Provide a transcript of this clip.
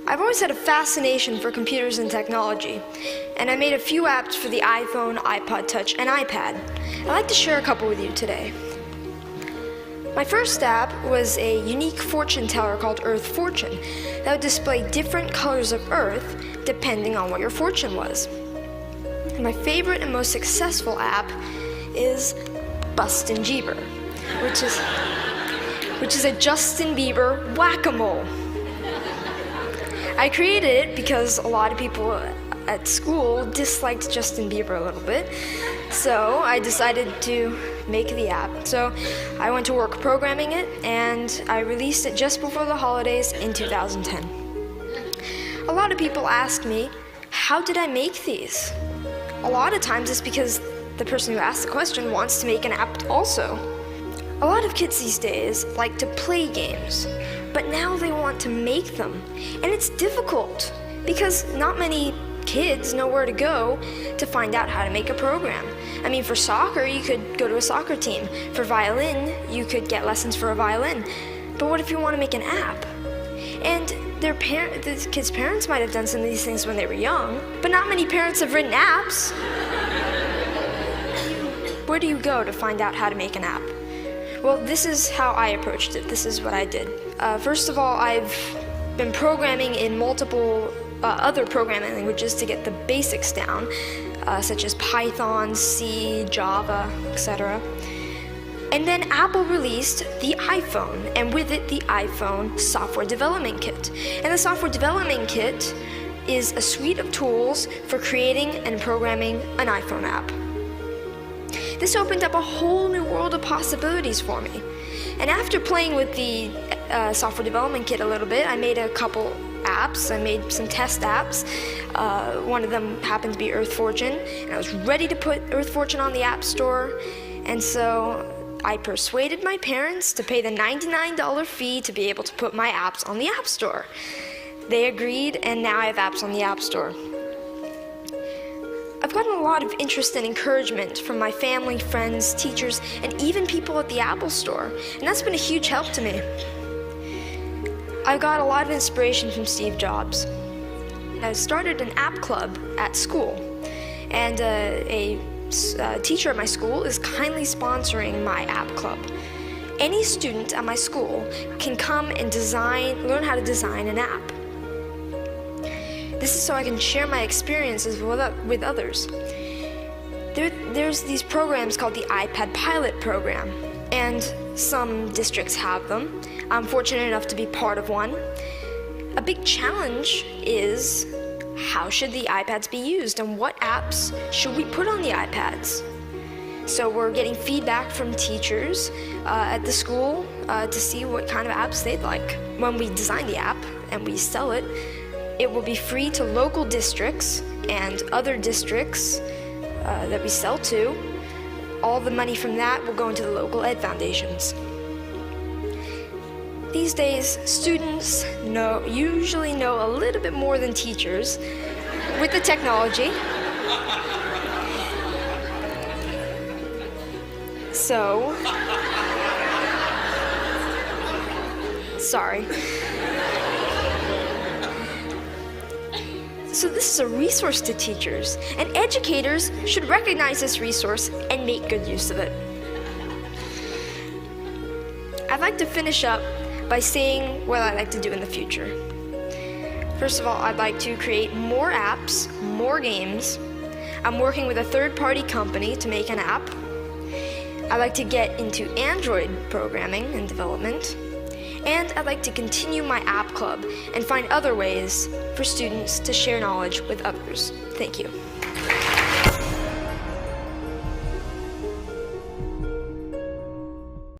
I've always had a fascination for computers and technology, and I made a few apps for the iPhone, iPod Touch, and iPad. I'd like to share a couple with you today. My first app was a unique fortune teller called Earth Fortune that would display different colors of Earth depending on what your fortune was. And my favorite and most successful app is Bustin' Jeeber, which is a Justin Bieber whack-a-mole. I created it because a lot of people at school disliked Justin Bieber a little bit, so I decided to make the app. So I went to work programming it, and I released it just before the holidays in 2010. A lot of people ask me, how did I make these? A lot of times it's because the person who asked the question wants to make an app also. A lot of kids these days like to play games, but now they want to make them. And it's difficult because not many kids know where to go to find out how to make a program. I mean, for soccer, you could go to a soccer team. For violin, you could get lessons for a violin. But what if you want to make an app? And the kids' parents might have done some of these things when they were young, but not many parents have written apps. Where do you go to find out how to make an app? Well, this is how I approached it. This is what I did. First of all, I've been programming in multiple other programming languages to get the basics down, such as Python, C, Java, etc. And then Apple released the iPhone, and with it the iPhone Software Development Kit. And the Software Development Kit is a suite of tools for creating and programming an iPhone app. This opened up a whole new world of possibilities for me. And after playing with the Software Development Kit a little bit, I made a couple apps. I made some test apps. One of them happened to be Earth Fortune, and I was ready to put Earth Fortune on the App Store. And so I persuaded my parents to pay the $99 fee to be able to put my apps on the App Store. They agreed, and now I have apps on the App Store. I've gotten a lot of interest and encouragement from my family, friends, teachers, and even people at the Apple Store, and that's been a huge help to me. I've got a lot of inspiration from Steve Jobs. I started an app club at school, and a teacher at my school is kindly sponsoring my app club. Any student at my school can come and learn how to design an app. This is so I can share my experiences with others. There's these programs called the iPad Pilot program, and some districts have them. I'm fortunate enough to be part of one. A big challenge is, how should the iPads be used, and what apps should we put on the iPads? So we're getting feedback from teachers at the school to see what kind of apps they'd like. When we design the app and we sell it, it will be free to local districts and other districts that we sell to. All the money from that will go into the local ed foundations. These days, students usually know a little bit more than teachers with the technology. So, sorry. So this is a resource to teachers, and educators should recognize this resource and make good use of it. I'd like to finish up by saying what I'd like to do in the future. First of all, I'd like to create more apps, more games. I'm working with a third-party company to make an app. I'd like to get into Android programming and development. And I'd like to continue my app club and find other ways for students to share knowledge with others. Thank you.